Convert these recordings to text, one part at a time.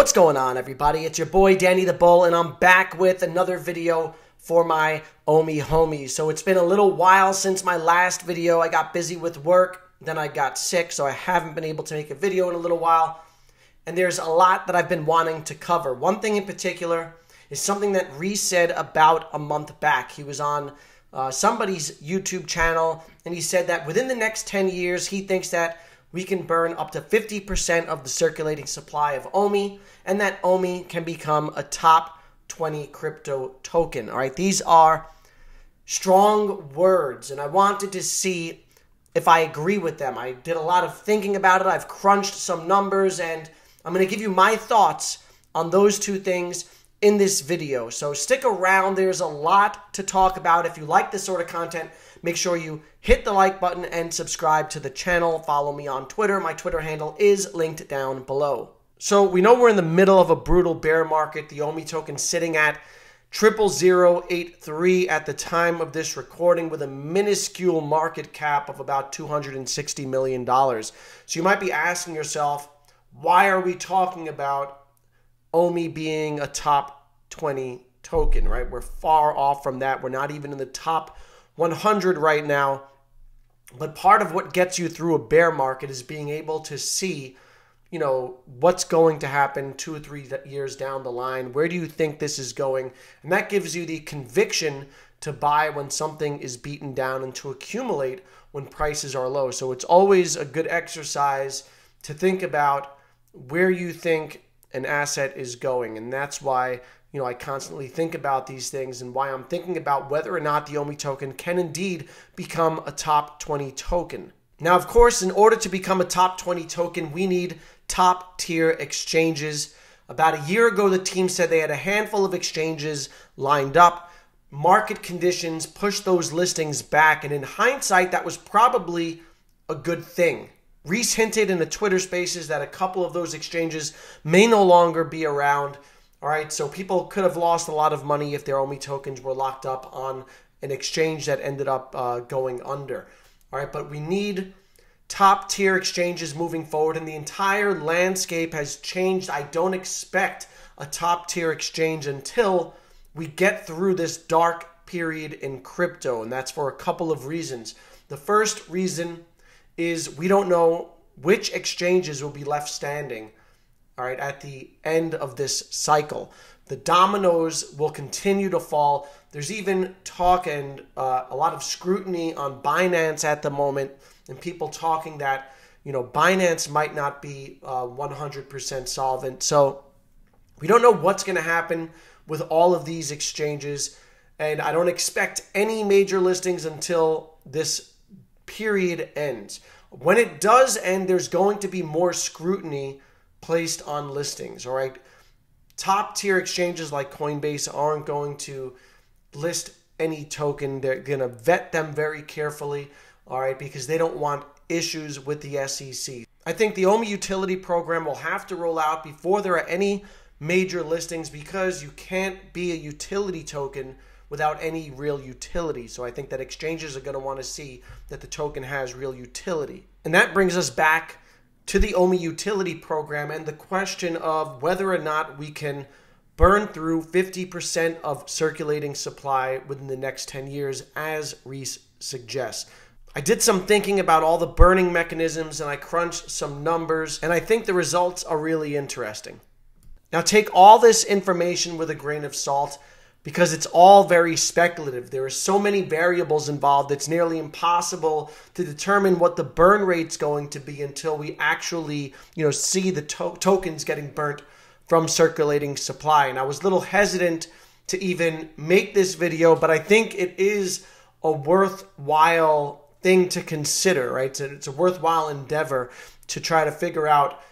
What's going on, everybody? It's your boy Danny the Bull, and I'm back with another video for my OMI homies. So it's been a little while since my last video. I got busy with work, then I got sick, so I haven't been able to make a video in a little while. And there's a lot that I've been wanting to cover. One thing in particular is something that Reese said about a month back. He was on somebody's YouTube channel, and he said that within the next 10 years, he thinks that we can burn up to 50% of the circulating supply of OMI, and that OMI can become a top 20 crypto token. All right, these are strong words, and I wanted to see if I agree with them. I did a lot of thinking about it. I've crunched some numbers, and I'm going to give you my thoughts on those two things in this video. So stick around. There's a lot to talk about. If you like this sort of content, make sure you hit the like button and subscribe to the channel. Follow me on Twitter. My Twitter handle is linked down below. So we know we're in the middle of a brutal bear market. The OMI token sitting at 00083 at the time of this recording, with a minuscule market cap of about $260 million. So you might be asking yourself, why are we talking about OMI being a top 20 token, right? We're far off from that. We're not even in the top 100 right now. But part of what gets you through a bear market is being able to see, you know, what's going to happen 2 or 3 years down the line. Where do you think this is going? And that gives you the conviction to buy when something is beaten down and to accumulate when prices are low. So it's always a good exercise to think about where you think an asset is going. And that's why, you know, I constantly think about these things, and why I'm thinking about whether or not the OMI token can indeed become a top 20 token. Now, of course, in order to become a top 20 token, we need top tier exchanges. About a year ago, the team said they had a handful of exchanges lined up. Market conditions pushed those listings back, and in hindsight, that was probably a good thing. Reese hinted in the Twitter Spaces that a couple of those exchanges may no longer be around. All right, so people could have lost a lot of money if their OMI tokens were locked up on an exchange that ended up going under. All right, but we need top tier exchanges moving forward, and the entire landscape has changed. I don't expect a top tier exchange until we get through this dark period in crypto, and that's for a couple of reasons. The first reason is we don't know which exchanges will be left standing, all right, at the end of this cycle. The dominoes will continue to fall. There's even talk and a lot of scrutiny on Binance at the moment, and people talking that, you know, Binance might not be 100% solvent. So we don't know what's going to happen with all of these exchanges, and I don't expect any major listings until this period ends. When it does end, there's going to be more scrutiny placed on listings, all right? Top tier exchanges like Coinbase aren't going to list any token. They're going to vet them very carefully, all right, because they don't want issues with the SEC. I think the OMI utility program will have to roll out before there are any major listings, because you can't be a utility token without any real utility. So I think that exchanges are going to want to see that the token has real utility. And that brings us back to the OMI utility program and the question of whether or not we can burn through 50% of circulating supply within the next 10 years, as Reese suggests. I did some thinking about all the burning mechanisms, and I crunched some numbers, and I think the results are really interesting. Now, take all this information with a grain of salt, because it's all very speculative. There are so many variables involved, it's nearly impossible to determine what the burn rate's going to be until we actually, you know, see the tokens getting burnt from circulating supply. And I was a little hesitant to even make this video, but I think it is a worthwhile thing to consider, right? It's a worthwhile endeavor to try to figure out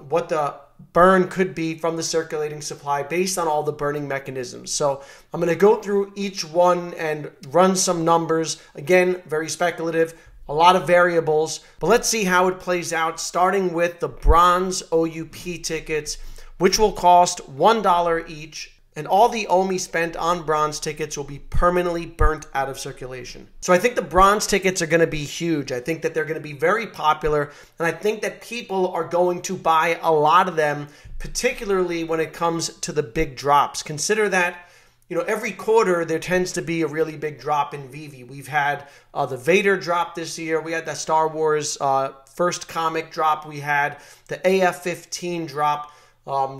what the burn could be from the circulating supply based on all the burning mechanisms. So I'm going to go through each one and run some numbers. Again, very speculative, a lot of variables, but let's see how it plays out, starting with the bronze OUP tickets, which will cost $1 each. and all the OMI spent on bronze tickets will be permanently burnt out of circulation. So I think the bronze tickets are going to be huge. I think that they're going to be very popular, and I think that people are going to buy a lot of them, particularly when it comes to the big drops. Consider that, you know, every quarter there tends to be a really big drop in Veve. We've had the Vader drop this year. We had the Star Wars first comic drop. We had the AF-15 drop.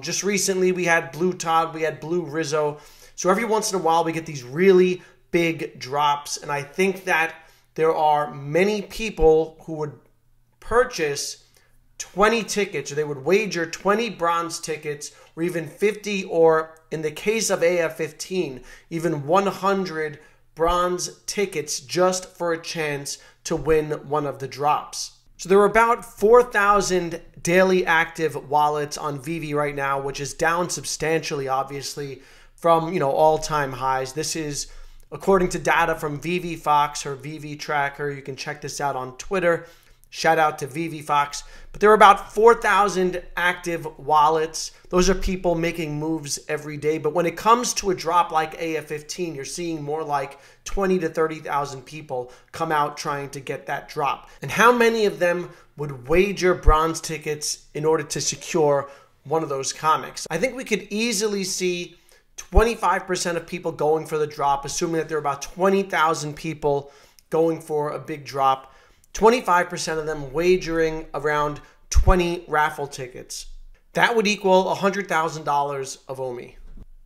Just recently we had Blue Todd, we had Blue Rizzo. So every once in a while we get these really big drops, and I think that there are many people who would purchase 20 tickets, or they would wager 20 bronze tickets, or even 50, or in the case of AF-15, even 100 bronze tickets just for a chance to win one of the drops. So there are about 4,000 daily active wallets on Veve right now, which is down substantially, obviously, from, you know, all-time highs. This is according to data from Veve Fox, or Veve Tracker. You can check this out on Twitter. Shout out to Veve Fox. But there are about 4,000 active wallets. Those are people making moves every day. But when it comes to a drop like AF-15, you're seeing more like 20 to 30,000 people come out trying to get that drop. And how many of them would wager bronze tickets in order to secure one of those comics? I think we could easily see 25% of people going for the drop, assuming that there are about 20,000 people going for a big drop. 25% of them wagering around 20 raffle tickets. That would equal $100,000 of OMI.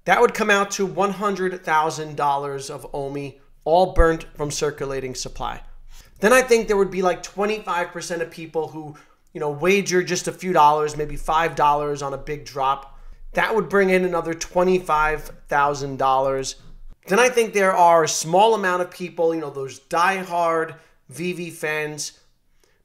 That would come out to $100,000 of OMI, all burnt from circulating supply. Then I think there would be like 25% of people who, you know, wager just a few dollars, maybe $5 on a big drop. That would bring in another $25,000. Then I think there are a small amount of people, you know, those diehard Veve fans,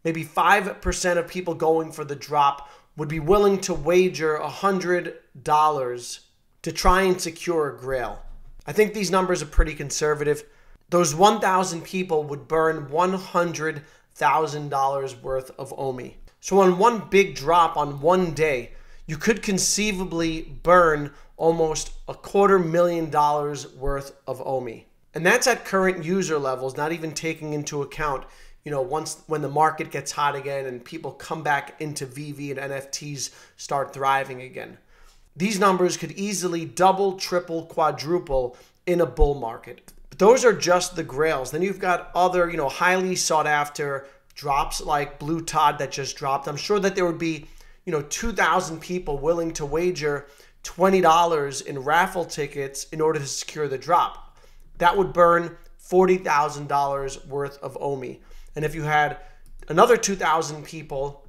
maybe 5% of people going for the drop would be willing to wager $100 to try and secure a grail. I think these numbers are pretty conservative. Those 1,000 people would burn $100,000 worth of OMI. So on one big drop on one day, you could conceivably burn almost $250,000 worth of OMI. And that's at current user levels, not even taking into account, you know, when the market gets hot again and people come back into Veve and NFTs start thriving again. These numbers could easily double, triple, quadruple in a bull market. But those are just the grails. Then you've got other, you know, highly sought after drops like Blue Todd that just dropped. I'm sure that there would be, you know, 2,000 people willing to wager $20 in raffle tickets in order to secure the drop. That would burn $40,000 worth of OMI. And if you had another 2,000 people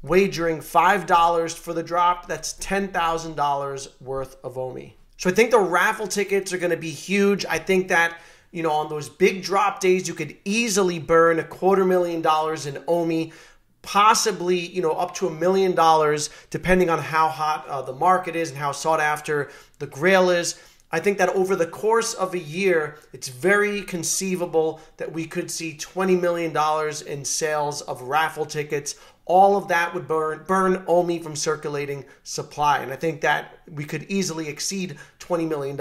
wagering $5 for the drop, that's $10,000 worth of OMI. So I think the raffle tickets are going to be huge. I think that, you know, on those big drop days, you could easily burn $250,000 in OMI, possibly, you know, up to $1 million, depending on how hot the market is and how sought after the grail is. I think that over the course of a year, it's very conceivable that we could see $20 million in sales of raffle tickets. All of that would burn OMI from circulating supply. And I think that we could easily exceed $20 million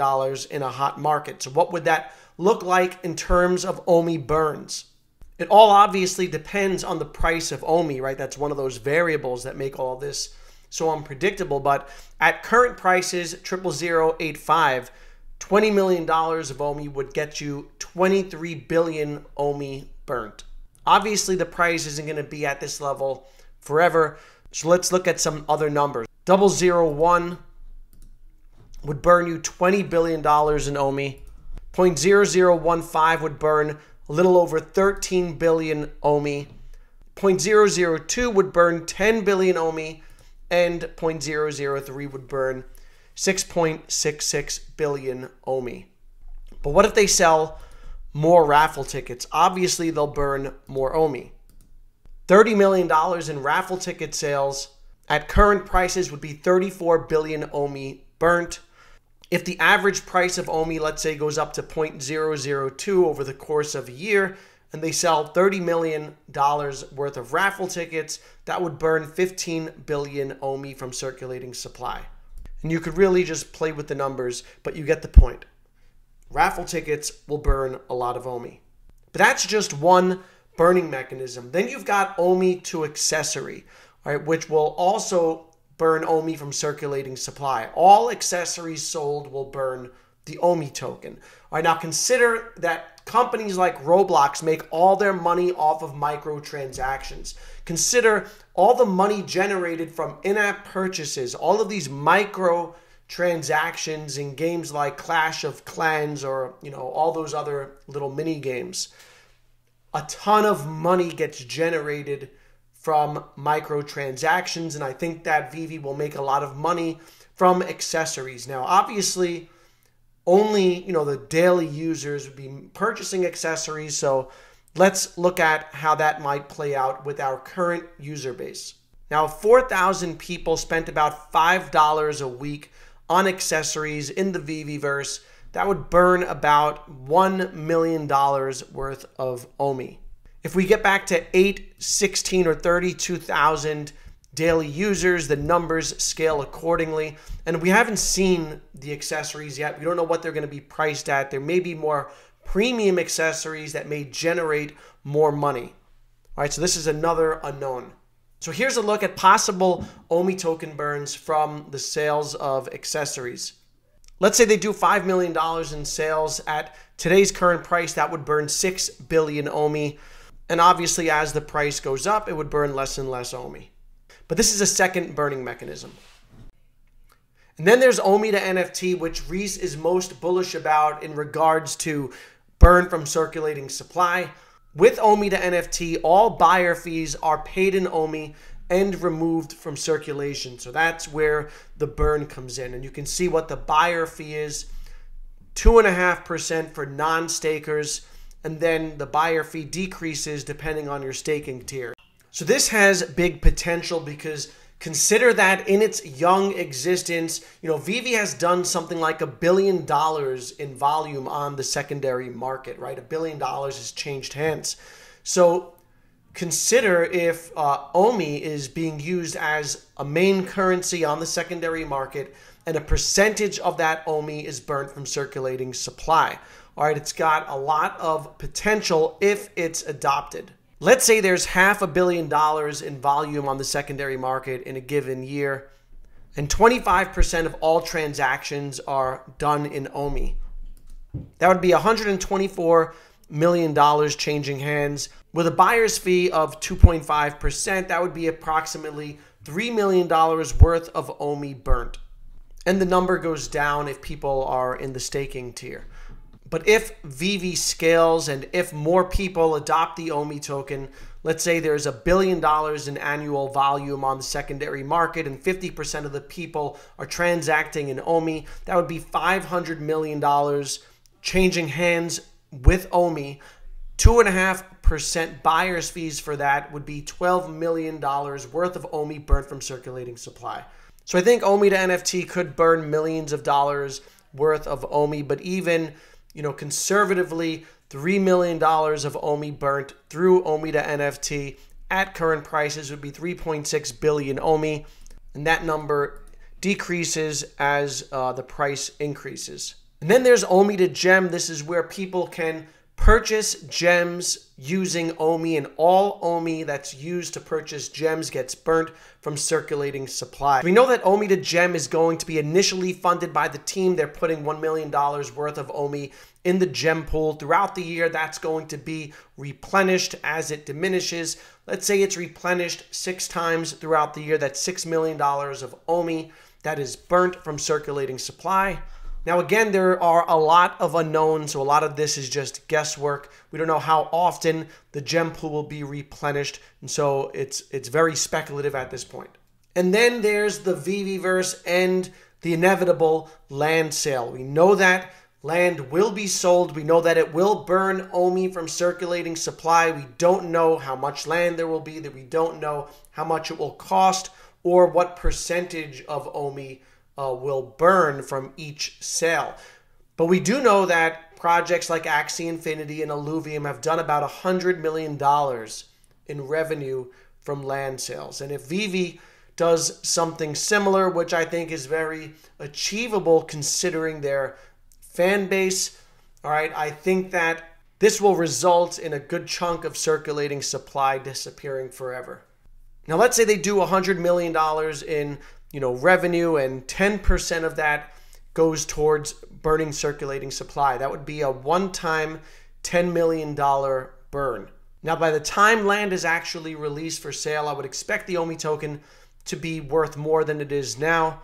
in a hot market. So what would that look like in terms of OMI burns? It all obviously depends on the price of OMI, right? That's one of those variables that make all this so unpredictable. But at current prices, 00085, $20 million of OMI would get you 23 billion OMI burnt. Obviously, the price isn't going to be at this level forever. So let's look at some other numbers. 001 would burn you $20 billion in OMI. 0.0015 would burn a little over 13 billion OMI. 0.002 would burn 10 billion OMI. And 0.003 would burn 6.66 billion OMI. But what if they sell more raffle tickets? Obviously, they'll burn more OMI. $30 million in raffle ticket sales at current prices would be 34 billion OMI burnt. If the average price of OMI, let's say, goes up to 0.002 over the course of a year, and they sell $30 million worth of raffle tickets, that would burn 15 billion OMI from circulating supply. And you could really just play with the numbers, but you get the point. Raffle tickets will burn a lot of OMI. But that's just one burning mechanism. Then you've got OMI to accessory, right, which will also burn OMI from circulating supply. All accessories sold will burn the OMI token. All right, now consider that companies like Roblox make all their money off of microtransactions. Consider all the money generated from in-app purchases, all of these microtransactions in games like Clash of Clans or, all those other little mini games. A ton of money gets generated from microtransactions, and I think that Veve will make a lot of money from accessories. Now, obviously, only the daily users would be purchasing accessories, so let's look at how that might play out with our current user base. Now, 4,000 people spent about $5 a week on accessories in the Veveverse. That would burn about $1 million worth of OMI. If we get back to 8, 16, or 32,000 daily users, the numbers scale accordingly. And we haven't seen the accessories yet. We don't know what they're going to be priced at. There may be more premium accessories that may generate more money. All right, so this is another unknown. So here's a look at possible OMI token burns from the sales of accessories. Let's say they do $5 million in sales at today's current price. That would burn 6 billion OMI. And obviously, as the price goes up, it would burn less and less OMI. But this is a second burning mechanism. And then there's OMI to NFT, which Reese is most bullish about in regards to burn from circulating supply. With OMI to NFT, all buyer fees are paid in OMI and removed from circulation. So that's where the burn comes in. And you can see what the buyer fee is, 2.5% for non-stakers, and then the buyer fee decreases depending on your staking tier. So this has big potential because consider that in its young existence, Veve has done something like $1 billion in volume on the secondary market, right? $1 billion has changed hands. So consider if OMI is being used as a main currency on the secondary market and a percentage of that OMI is burnt from circulating supply. All right, it's got a lot of potential if it's adopted. Let's say there's $500 million in volume on the secondary market in a given year, and 25% of all transactions are done in OMI. That would be $124 million changing hands. With a buyer's fee of 2.5%, that would be approximately $3 million worth of OMI burnt. And the number goes down if people are in the staking tier. But if Veve scales and if more people adopt the OMI token, let's say there's $1 billion in annual volume on the secondary market and 50% of the people are transacting in OMI, that would be $500 million changing hands with OMI. 2.5% buyer's fees for that would be $12 million worth of OMI burnt from circulating supply. So I think OMI to NFT could burn millions of dollars worth of OMI, but even conservatively, $3 million of OMI burnt through OMI to NFT at current prices would be 3.6 billion OMI, and that number decreases as the price increases. And then there's OMI to gem. This is where people can purchase gems using OMI, and all OMI that's used to purchase gems gets burnt from circulating supply. We know that OMI to gem is going to be initially funded by the team. They're putting $1 million worth of OMI in the gem pool. Throughout the year, that's going to be replenished as it diminishes. Let's say it's replenished 6 times throughout the year. That's $6 million of OMI that is burnt from circulating supply. Now, again, there are a lot of unknowns, so a lot of this is just guesswork. We don't know how often the gem pool will be replenished, and so it's very speculative at this point. And then there's the Veveverse and the inevitable land sale. We know that land will be sold. We know that it will burn OMI from circulating supply. We don't know how much land there will be, that we don't know how much it will cost, or what percentage of OMI will burn from each sale. But we do know that projects like Axie Infinity and Illuvium have done about $100 million in revenue from land sales. And if Veve does something similar, which I think is very achievable considering their fan base. All right, I think that this will result in a good chunk of circulating supply disappearing forever. Now, let's say they do $100 million in, revenue, and 10% of that goes towards burning circulating supply. That would be a one-time $10 million burn. Now, by the time land is actually released for sale, I would expect the OMI token to be worth more than it is now.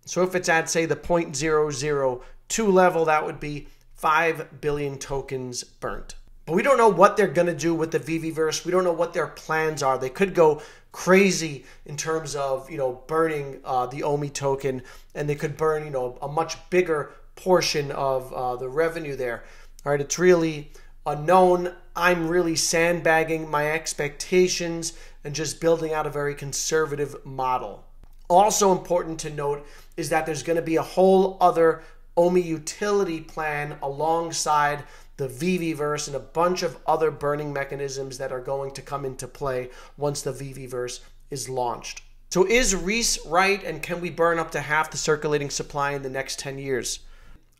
So if it's at, say, the 0.002 level, that would be 5 billion tokens burnt. But we don't know what they're going to do with the Veveverse. We don't know what their plans are. They could go crazy in terms of, burning the OMI token, and they could burn, a much bigger portion of the revenue there. All right, it's really unknown. I'm really sandbagging my expectations and just building out a very conservative model. Also important to note is that there's going to be a whole other OMI utility plan alongside the Veveverse and a bunch of other burning mechanisms that are going to come into play once the Veveverse is launched. So is Reese right, and can we burn up to half the circulating supply in the next 10 years?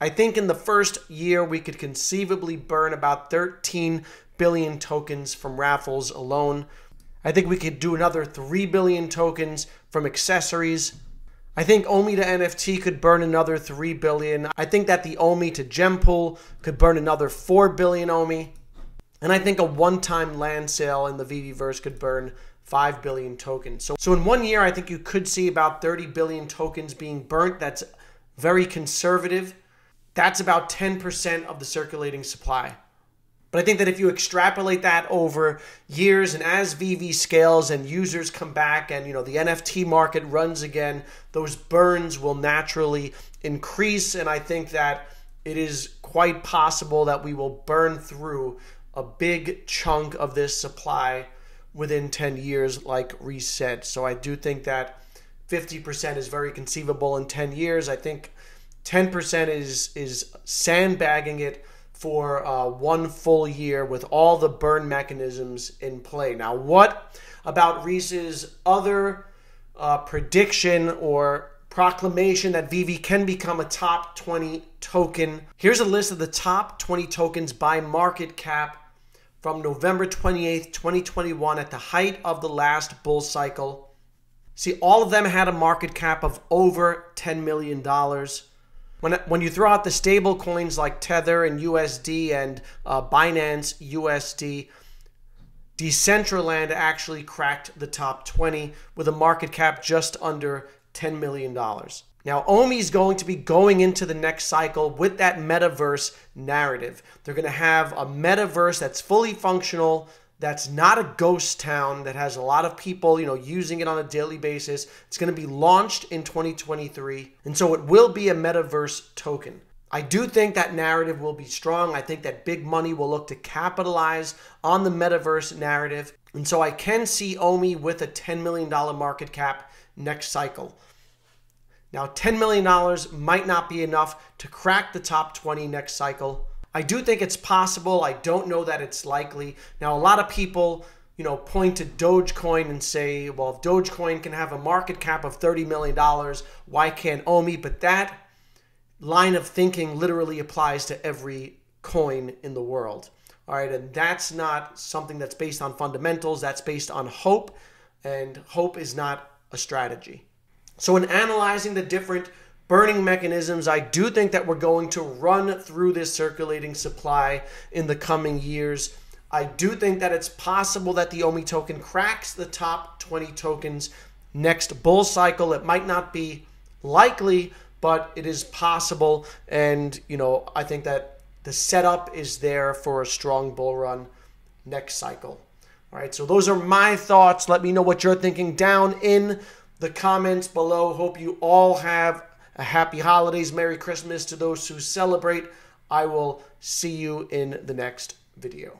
I think in the first year we could conceivably burn about 13 billion tokens from raffles alone. I think we could do another 3 billion tokens from accessories. I think OMI to NFT could burn another 3 billion. I think that the OMI to gem pool could burn another 4 billion OMI. And I think a one-time land sale in the Veveverse could burn 5 billion tokens. So in 1 year, I think you could see about 30 billion tokens being burnt. That's very conservative. That's about 10% of the circulating supply. But I think that if you extrapolate that over years, and as Veve scales and users come back and the NFT market runs again, those burns will naturally increase. And I think that it is quite possible that we will burn through a big chunk of this supply within 10 years, like Reese said. So I do think that 50% is very conceivable in 10 years. I think 10% is sandbagging it for 1 full year with all the burn mechanisms in play. Now, what about Reese's other prediction or proclamation that Veve can become a top 20 token? Here's a list of the top 20 tokens by market cap from November 28th, 2021, at the height of the last bull cycle. See, all of them had a market cap of over $10 million. When you throw out the stable coins like Tether and USD and Binance USD, Decentraland actually cracked the top 20 with a market cap just under $10 million. Now, OMI is going to be going into the next cycle with that metaverse narrative. They're going to have a metaverse that's fully functional, that's not a ghost town, that has a lot of people, using it on a daily basis. It's going to be launched in 2023. And so it will be a metaverse token. I do think that narrative will be strong. I think that big money will look to capitalize on the metaverse narrative. And so I can see OMI with a $10 million market cap next cycle. Now, $10 million might not be enough to crack the top 20 next cycle. I do think it's possible. I don't know that it's likely. Now, a lot of people, point to Dogecoin and say, well, if Dogecoin can have a market cap of $30 million, why can't OMI? But that line of thinking literally applies to every coin in the world. All right, and that's not something that's based on fundamentals. That's based on hope, and hope is not a strategy. So in analyzing the different burning mechanisms, I do think that we're going to run through this circulating supply in the coming years. I do think that it's possible that the OMI token cracks the top 20 tokens next bull cycle. It might not be likely, but it is possible. And, I think that the setup is there for a strong bull run next cycle. All right, so those are my thoughts. Let me know what you're thinking down in the comments below. Hope you all have a happy holidays. Merry Christmas to those who celebrate. I will see you in the next video.